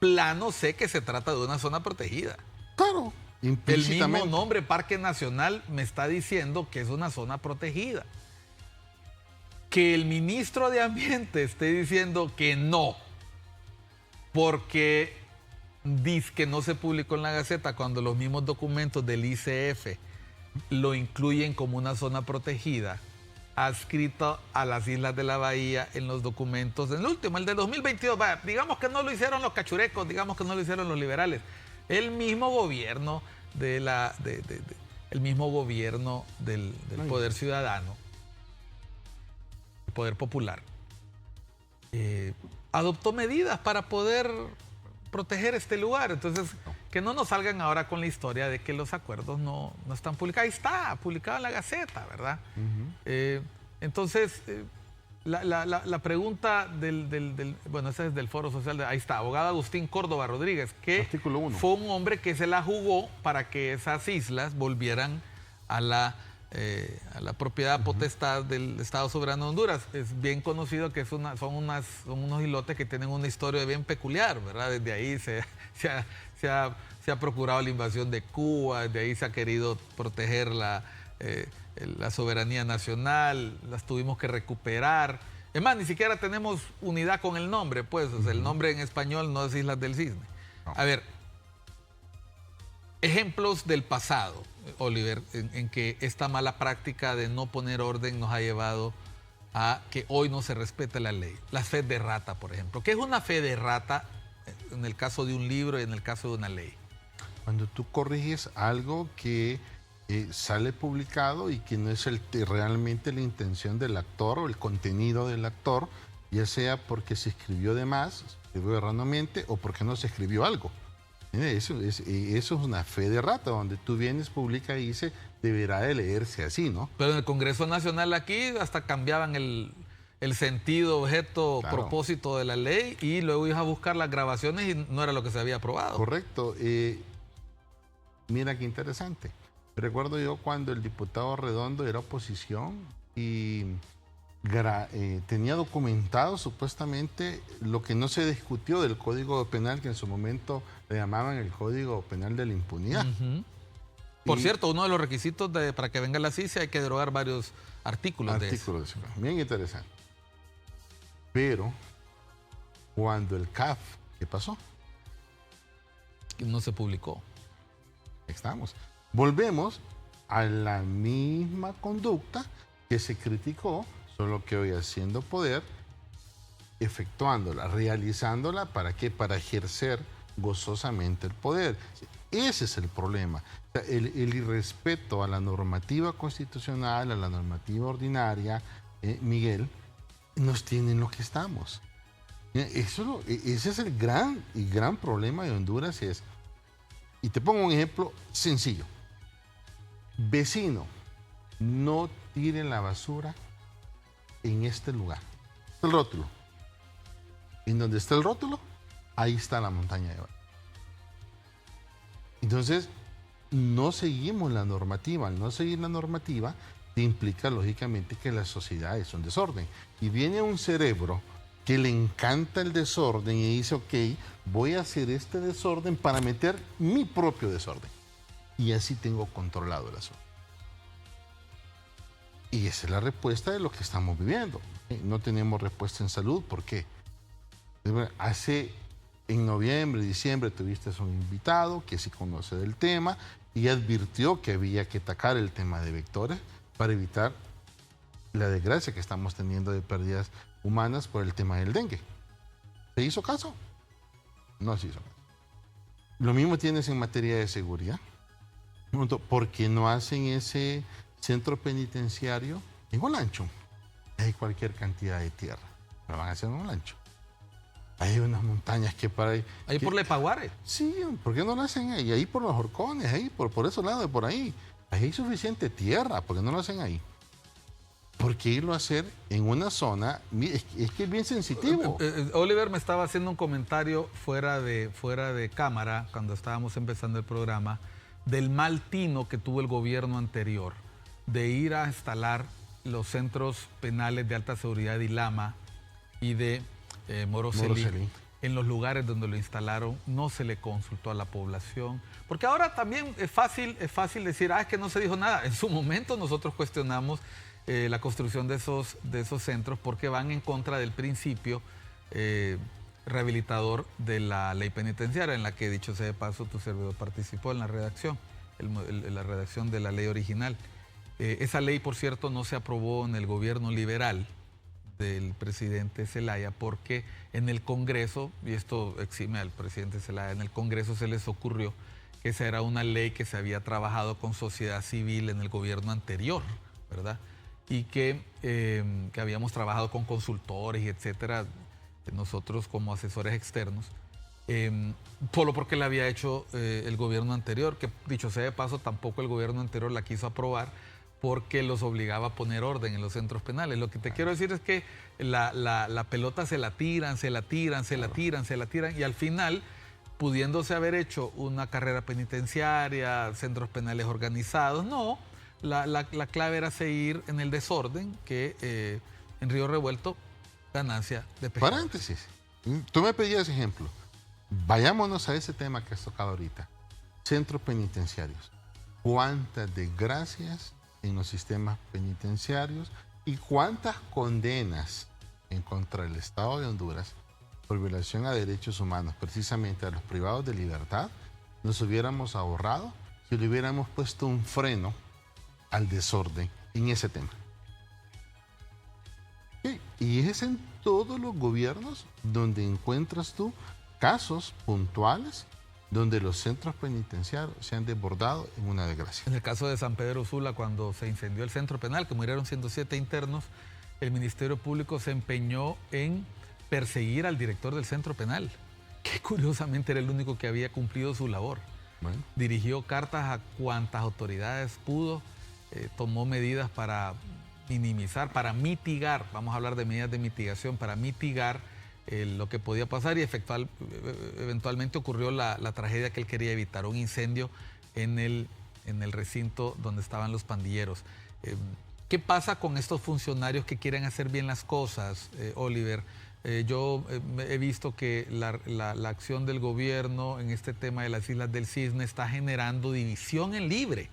plano sé que se trata de una zona protegida. Claro, implícitamente. El mismo nombre Parque Nacional me está diciendo que es una zona protegida. Que el ministro de Ambiente esté diciendo que no, porque dice que no se publicó en la Gaceta cuando los mismos documentos del ICF lo incluyen como una zona protegida, adscrito a las Islas de la Bahía en los documentos, en el último, el de 2022, digamos que no lo hicieron los cachurecos, digamos que no lo hicieron los liberales, el mismo gobierno del Poder Ciudadano, el Poder Popular, adoptó medidas para poder proteger este lugar. Entonces, que no nos salgan ahora con la historia de que los acuerdos no están publicados. Ahí está, publicado en la Gaceta, ¿verdad? Entonces, la pregunta bueno, esa es del Foro Social, ahí está, abogado Agustín Córdoba Rodríguez, que Artículo 1. fue un hombre que se la jugó para que esas islas volvieran a la propiedad potestad del Estado Soberano de Honduras. Es bien conocido que son unos islotes que tienen una historia bien peculiar, ¿verdad? Desde ahí se ha procurado la invasión de Cuba, desde ahí se ha querido proteger la soberanía nacional, las tuvimos que recuperar. Es más, ni siquiera tenemos unidad con el nombre, pues, o sea, el nombre en español no es Islas del Cisne. No. A ver, ejemplos del pasado, Oliver, en que esta mala práctica de no poner orden nos ha llevado a que hoy no se respete la ley. La fe de rata, por ejemplo. ¿Qué es una fe de rata en el caso de un libro y en el caso de una ley? Cuando tú corriges algo que sale publicado y que no es realmente la intención del actor o el contenido del actor, ya sea porque se escribió de más, se escribió erróneamente o porque no se escribió algo. Eso es una fe de rata, donde tú vienes, publica y dice, deberá de leerse así, ¿no? Pero en el Congreso Nacional aquí hasta cambiaban el sentido, objeto, claro, propósito de la ley, y luego ibas a buscar las grabaciones y no era lo que se había aprobado. Correcto. Mira qué interesante. Recuerdo yo cuando el diputado Redondo era oposición y tenía documentado supuestamente lo que no se discutió del Código Penal, que en su momento le llamaban el Código Penal de la Impunidad. Por cierto, uno de los requisitos para que venga la CICIA hay que derogar varios artículos de eso. Bien interesante. Pero cuando el CAF, ¿qué pasó? No se publicó. Estamos. Volvemos a la misma conducta que se criticó, solo que hoy haciendo poder, efectuándola, realizándola, ¿para qué? Para ejercer gozosamente el poder. Ese es el problema. O sea, el irrespeto a la normativa constitucional, a la normativa ordinaria, Miguel, nos tiene en lo que estamos. Ese es el gran problema de Honduras. Y te pongo un ejemplo sencillo. Vecino, no tiren la basura en este lugar. El rótulo. En donde está el rótulo, ahí está la montaña de oro. Entonces, no seguimos la normativa. Al no seguir la normativa, implica lógicamente que la sociedad es un desorden. Y viene un cerebro que le encanta el desorden y dice, ok, voy a hacer este desorden para meter mi propio desorden. Y así tengo controlado el asunto. Y esa es la respuesta de lo que estamos viviendo. No tenemos respuesta en salud. ¿Por qué? En noviembre, diciembre, tuviste un invitado que sí conoce del tema y advirtió que había que atacar el tema de vectores para evitar la desgracia que estamos teniendo de pérdidas humanas por el tema del dengue. ¿Se hizo caso? No se hizo caso. Lo mismo tienes en materia de seguridad. ¿Por qué no hacen ese centro penitenciario en Olancho? Hay cualquier cantidad de tierra. Lo van a hacer en Olancho. Hay unas montañas que para ahí... Ahí por Lepaguare. Sí, ¿por qué no lo hacen ahí? Ahí por los Horcones, ahí, por esos lados, por ahí. Ahí hay suficiente tierra, ¿por qué no lo hacen ahí? ¿Por qué irlo a hacer en una zona? Es que es bien sensitivo. Oliver me estaba haciendo un comentario fuera de cámara, cuando estábamos empezando el programa, del mal tino que tuvo el gobierno anterior de ir a instalar los centros penales de alta seguridad de Ilama y de Moroselí. En los lugares donde lo instalaron no se le consultó a la población. Porque ahora también es fácil decir, es que no se dijo nada. En su momento nosotros cuestionamos la construcción de esos centros porque van en contra del principio rehabilitador de la ley penitenciaria, en la que, dicho sea de paso, tu servidor participó en la redacción, la redacción de la ley original. Esa ley, por cierto, no se aprobó en el gobierno liberal del presidente Zelaya porque en el Congreso, y esto exime al presidente Zelaya, en el Congreso se les ocurrió que esa era una ley que se había trabajado con sociedad civil en el gobierno anterior, ¿verdad? Y que habíamos trabajado con consultores y etcétera, nosotros como asesores externos, porque la había hecho el gobierno anterior, que dicho sea de paso, tampoco el gobierno anterior la quiso aprobar porque los obligaba a poner orden en los centros penales. Lo que te quiero decir es que la pelota se la tiran y al final, pudiéndose haber hecho una carrera penitenciaria, centros penales organizados, no, la clave era seguir en el desorden que en Río Revuelto, ganancia de pescado. Paréntesis, tú me pedías ejemplo. Vayámonos a ese tema que has tocado ahorita. Centros penitenciarios. ¿Cuántas desgracias en los sistemas penitenciarios y cuántas condenas en contra del Estado de Honduras por violación a derechos humanos, precisamente a los privados de libertad, nos hubiéramos ahorrado si le hubiéramos puesto un freno al desorden en ese tema? ¿Sí? Y es en todos los gobiernos donde encuentras tú casos puntuales donde los centros penitenciarios se han desbordado en una desgracia. En el caso de San Pedro Sula, cuando se incendió el centro penal, que murieron 107 internos, el Ministerio Público se empeñó en perseguir al director del centro penal, que curiosamente era el único que había cumplido su labor. Bueno. Dirigió cartas a cuantas autoridades pudo, tomó medidas para minimizar, para mitigar, vamos a hablar de medidas de mitigación, para mitigar lo que podía pasar, y eventualmente ocurrió la tragedia que él quería evitar, un incendio en el recinto donde estaban los pandilleros. ¿Qué pasa con estos funcionarios que quieren hacer bien las cosas, Oliver? Yo he visto que la acción del gobierno en este tema de las Islas del Cisne está generando división en Libre.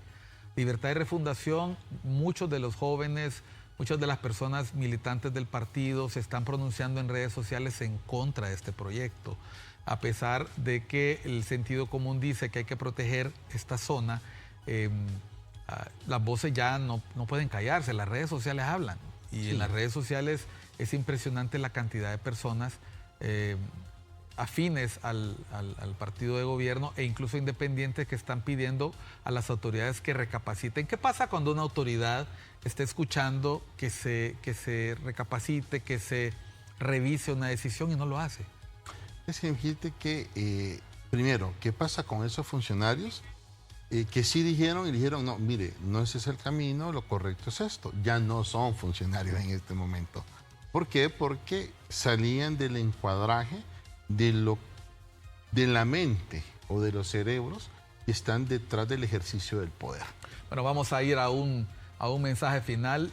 Libertad y Refundación, muchos de los jóvenes, muchas de las personas militantes del partido se están pronunciando en redes sociales en contra de este proyecto, a pesar de que el sentido común dice que hay que proteger esta zona. Las voces ya no pueden callarse, las redes sociales hablan, y sí, en las redes sociales es impresionante la cantidad de personas afines al partido de gobierno e incluso independientes que están pidiendo a las autoridades que recapaciten. ¿Qué pasa cuando una autoridad está escuchando que se recapacite, que se revise una decisión y no lo hace? Es que fíjate que, primero, ¿qué pasa con esos funcionarios que sí dijeron, no, mire, no ese es el camino, lo correcto es esto? Ya no son funcionarios en este momento. ¿Por qué? Porque salían del encuadraje de la mente o de los cerebros que están detrás del ejercicio del poder. Bueno, vamos a ir a un mensaje final.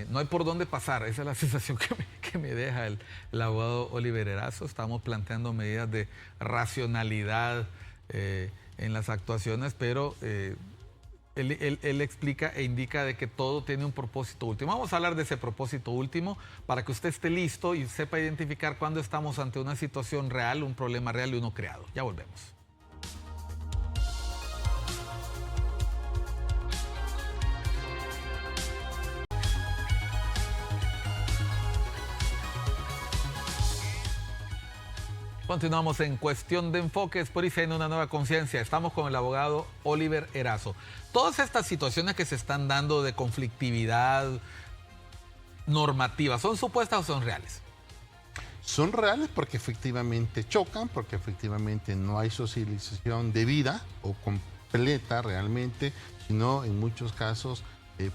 No hay por dónde pasar, esa es la sensación que que me deja el abogado Oliver Erazo. Estamos planteando medidas de racionalidad en las actuaciones, pero él explica e indica de que todo tiene un propósito último. Vamos a hablar de ese propósito último para que usted esté listo y sepa identificar cuándo estamos ante una situación real, un problema real y uno creado. Ya volvemos. Continuamos en Cuestión de Enfoques por ICN Una Nueva Conciencia. Estamos con el abogado Oliver Erazo. Todas estas situaciones que se están dando de conflictividad normativa, ¿son supuestas o son reales? Son reales porque efectivamente chocan, porque efectivamente no hay socialización debida o completa realmente, sino en muchos casos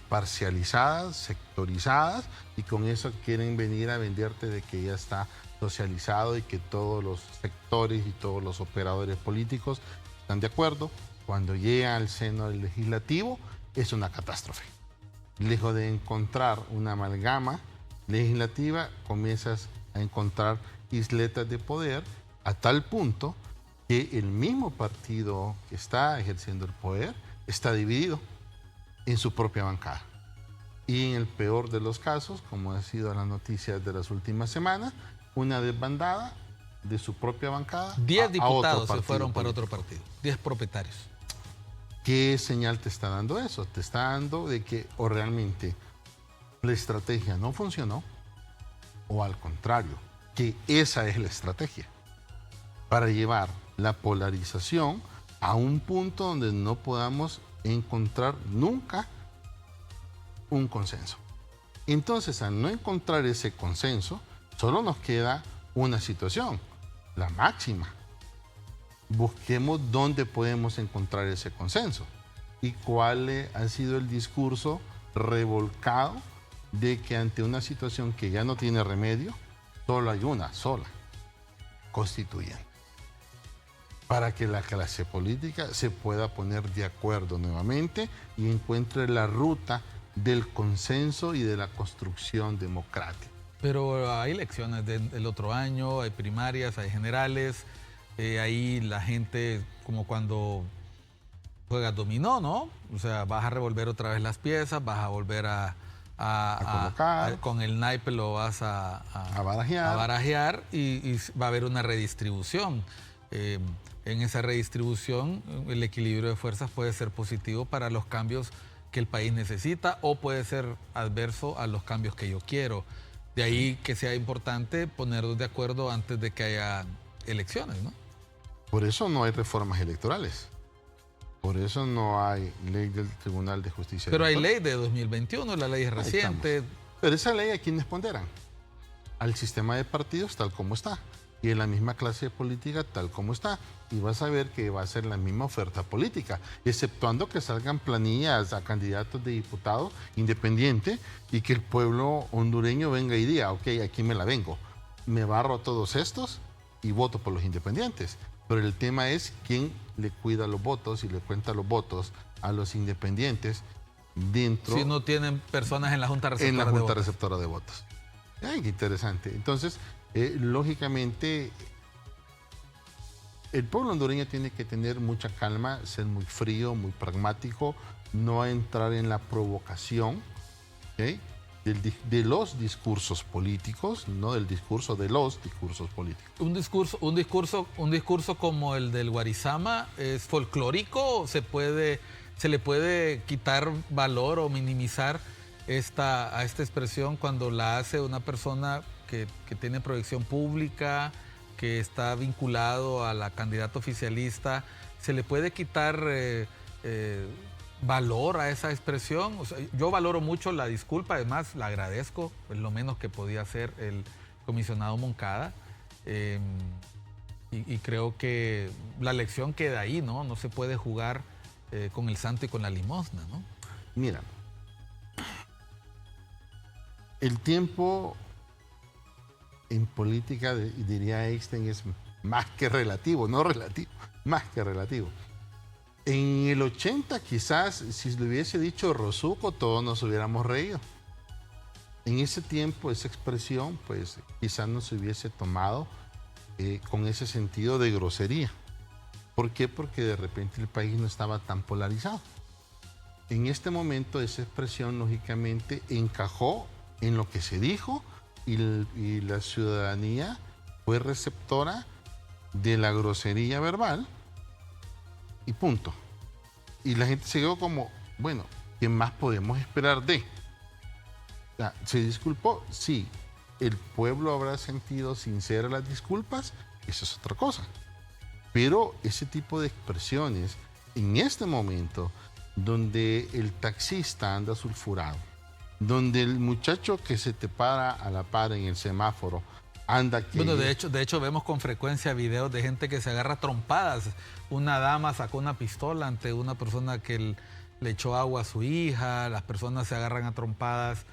parcializadas, sectorizadas, y con eso quieren venir a venderte de que ya está socializado y que todos los sectores y todos los operadores políticos están de acuerdo. Cuando llega al seno del legislativo es una catástrofe. Lejos de encontrar una amalgama legislativa, comienzas a encontrar isletas de poder a tal punto que el mismo partido que está ejerciendo el poder está dividido en su propia bancada. Y en el peor de los casos, como ha sido las noticias de las últimas semanas, una desbandada de su propia bancada. 10 diputados se fueron para otro partido, 10 propietarios. ¿Qué señal te está dando eso? Te está dando de que o realmente la estrategia no funcionó, o al contrario, que esa es la estrategia para llevar la polarización a un punto donde no podamos encontrar nunca un consenso. Entonces, al no encontrar ese consenso, solo nos queda una situación, la máxima. Busquemos dónde podemos encontrar ese consenso y cuál ha sido el discurso revolcado de que ante una situación que ya no tiene remedio, solo hay una sola, constituyente, para que la clase política se pueda poner de acuerdo nuevamente y encuentre la ruta del consenso y de la construcción democrática. Pero hay elecciones del otro año, hay primarias, hay generales, ahí la gente, como cuando juegas dominó, ¿no? O sea, vas a revolver otra vez las piezas, vas a volver a colocar, con el naipe lo vas a barajear y va a haber una redistribución. En esa redistribución, el equilibrio de fuerzas puede ser positivo para los cambios que el país necesita o puede ser adverso a los cambios que yo quiero. De ahí que sea importante ponernos de acuerdo antes de que haya elecciones, ¿no? Por eso no hay reformas electorales. Por eso no hay ley del Tribunal de Justicia. Pero hay ley de 2021, la ley es reciente. Pero esa ley, ¿a quiénes ponderan? Al sistema de partidos tal como está. Y en la misma clase política tal como está. Y vas a ver que va a ser la misma oferta política, exceptuando que salgan planillas a candidatos de diputados independientes y que el pueblo hondureño venga y diga, ok, aquí me la vengo. Me barro a todos estos y voto por los independientes. Pero el tema es quién le cuida los votos y le cuenta los votos a los independientes dentro... Si no tienen personas en la Junta Receptora de Votos. En la Junta Receptora Receptora de Votos. Ay, qué interesante. Entonces, lógicamente, el pueblo hondureño tiene que tener mucha calma, ser muy frío, muy pragmático, no entrar en la provocación, ¿okay?, de los discursos políticos, no del discurso, de los discursos políticos. Un discurso como el del Guarizama es folclórico, se le puede quitar valor o minimizar a esta expresión cuando la hace una persona que tiene proyección pública, que está vinculado a la candidata oficialista. Se le puede quitar valor a esa expresión. O sea, yo valoro mucho la disculpa, además la agradezco, es lo menos que podía hacer el comisionado Moncada, y creo que la lección queda ahí, ¿no? No se puede jugar con el santo y con la limosna, ¿no? Mira, el tiempo en política, diría Einstein, es más que relativo, no relativo, más que relativo. En el 80 quizás, si le hubiese dicho Rosuco, todos nos hubiéramos reído. En ese tiempo, esa expresión, pues quizás no se hubiese tomado con ese sentido de grosería. ¿Por qué? Porque de repente el país no estaba tan polarizado. En este momento esa expresión lógicamente encajó en lo que se dijo y la ciudadanía fue receptora de la grosería verbal y punto. Y la gente se quedó como, bueno, ¿qué más podemos esperar de? O sea, ¿se disculpó? Sí. ¿El pueblo habrá sentido sinceras las disculpas? Eso es otra cosa. Pero ese tipo de expresiones, en este momento, donde el taxista anda sulfurado, donde el muchacho que se te para a la par en el semáforo anda que... Bueno, de hecho vemos con frecuencia videos de gente que se agarra a trompadas. Una dama sacó una pistola ante una persona que le echó agua a su hija, las personas se agarran a trompadas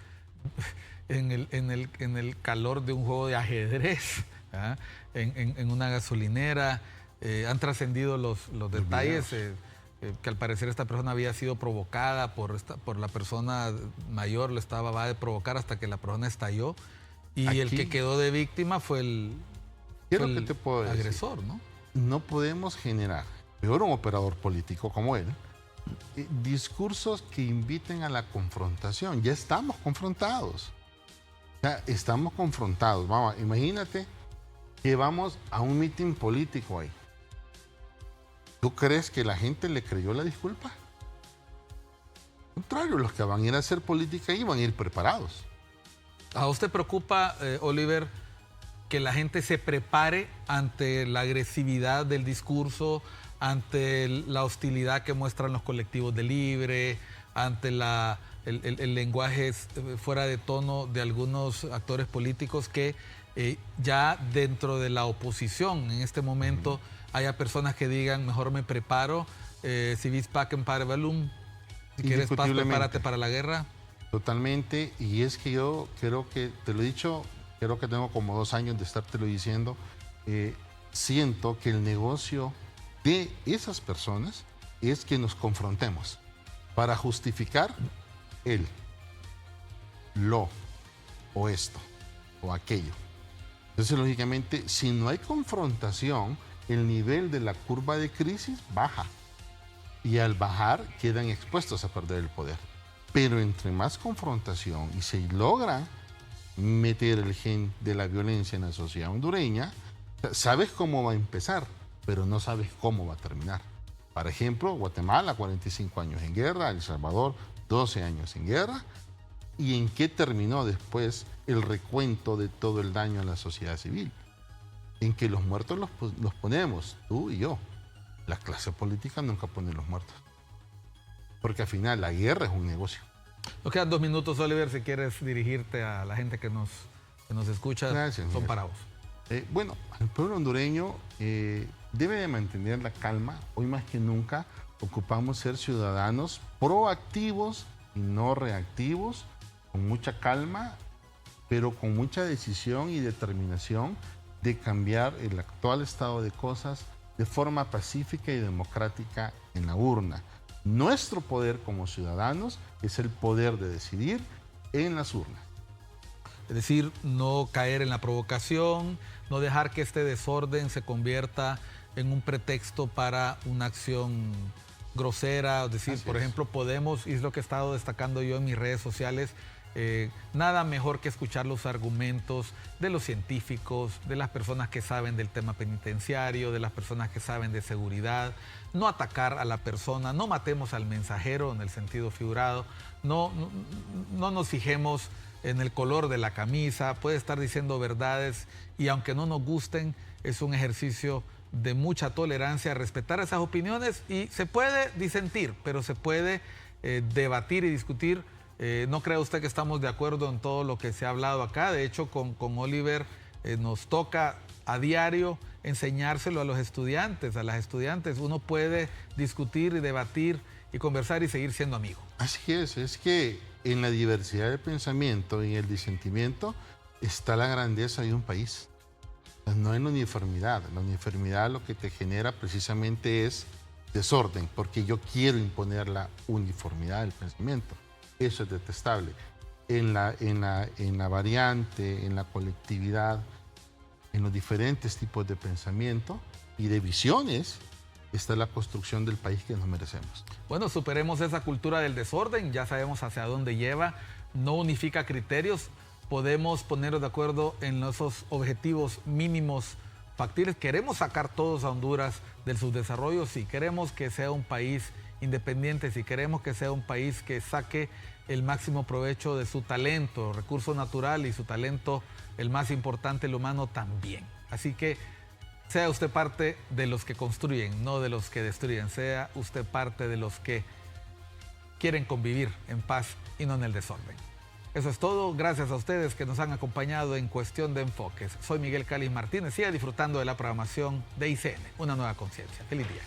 en el calor de un juego de ajedrez, ¿ah? En una gasolinera. Han trascendido los detalles, que al parecer esta persona había sido provocada por la persona mayor, le va a provocar hasta que la persona estalló. Y Aquí, el que quedó de víctima fue el agresor, ¿no? No podemos generar, peor un operador político como él, discursos que inviten a la confrontación. Ya estamos confrontados. Ya estamos confrontados. Vamos, imagínate que vamos a un mitin político ahí. ¿Tú crees que la gente le creyó la disculpa? Al contrario, los que van a ir a hacer política ahí van a ir preparados. ¿A usted preocupa, Oliver, que la gente se prepare ante la agresividad del discurso, ante la hostilidad que muestran los colectivos de Libre, ante el lenguaje fuera de tono de algunos actores políticos que ya dentro de la oposición en este momento haya personas que digan, mejor me preparo, si vis pacem para bellum, si quieres paz, prepárate para la guerra? Totalmente, y es que yo creo que, te lo he dicho, creo que tengo como 2 años de estártelo diciendo, siento que el negocio de esas personas es que nos confrontemos para justificar el, lo, o esto, o aquello. Entonces, lógicamente, si no hay confrontación, el nivel de la curva de crisis baja. Y al bajar, quedan expuestos a perder el poder. Pero entre más confrontación y se logra meter el gen de la violencia en la sociedad hondureña, sabes cómo va a empezar, pero no sabes cómo va a terminar. Por ejemplo, Guatemala, 45 años en guerra, El Salvador, 12 años en guerra. ¿Y en qué terminó después el recuento de todo el daño a la sociedad civil? En que los muertos los ponemos, tú y yo. La clase política nunca pone los muertos. Porque al final la guerra es un negocio. Nos quedan 2 minutos, Oliver, si quieres dirigirte a la gente que nos escucha. Gracias, son para vos. Bueno, el pueblo hondureño debe de mantener la calma. Hoy más que nunca ocupamos ser ciudadanos proactivos y no reactivos, con mucha calma, pero con mucha decisión y determinación de cambiar el actual estado de cosas de forma pacífica y democrática en la urna. Nuestro poder como ciudadanos es el poder de decidir en las urnas. Es decir, no caer en la provocación, no dejar que este desorden se convierta en un pretexto para una acción grosera. Es decir, por ejemplo, Podemos, y es lo que he estado destacando yo en mis redes sociales, nada mejor que escuchar los argumentos de los científicos, de las personas que saben del tema penitenciario, de las personas que saben de seguridad, no atacar a la persona, no matemos al mensajero en el sentido figurado, no nos fijemos en el color de la camisa, puede estar diciendo verdades y aunque no nos gusten, es un ejercicio de mucha tolerancia, respetar esas opiniones y se puede disentir, pero se puede debatir y discutir. No crea usted que estamos de acuerdo en todo lo que se ha hablado acá. De hecho, con Oliver nos toca a diario enseñárselo a los estudiantes, a las estudiantes. Uno puede discutir y debatir y conversar y seguir siendo amigo. Así es que en la diversidad de pensamiento y en el disentimiento está la grandeza de un país. No en la uniformidad. La uniformidad lo que te genera precisamente es desorden, porque yo quiero imponer la uniformidad del pensamiento. Eso es detestable. en la variante, en la colectividad, en los diferentes tipos de pensamiento y de visiones, está la construcción del país que nos merecemos. Bueno, superemos esa cultura del desorden, ya sabemos hacia dónde lleva, no unifica criterios, podemos ponernos de acuerdo en esos objetivos mínimos factibles. Queremos sacar todos a Honduras del subdesarrollo, si queremos que sea un país independiente, si queremos que sea un país que saque el máximo provecho de su talento, recurso natural y su talento, el más importante, el humano también. Así que sea usted parte de los que construyen, no de los que destruyen. Sea usted parte de los que quieren convivir en paz y no en el desorden. Eso es todo. Gracias a ustedes que nos han acompañado en Cuestión de Enfoques. Soy Miguel Cáliz Martínez. Siga disfrutando de la programación de ICN, Una Nueva Conciencia. Feliz día.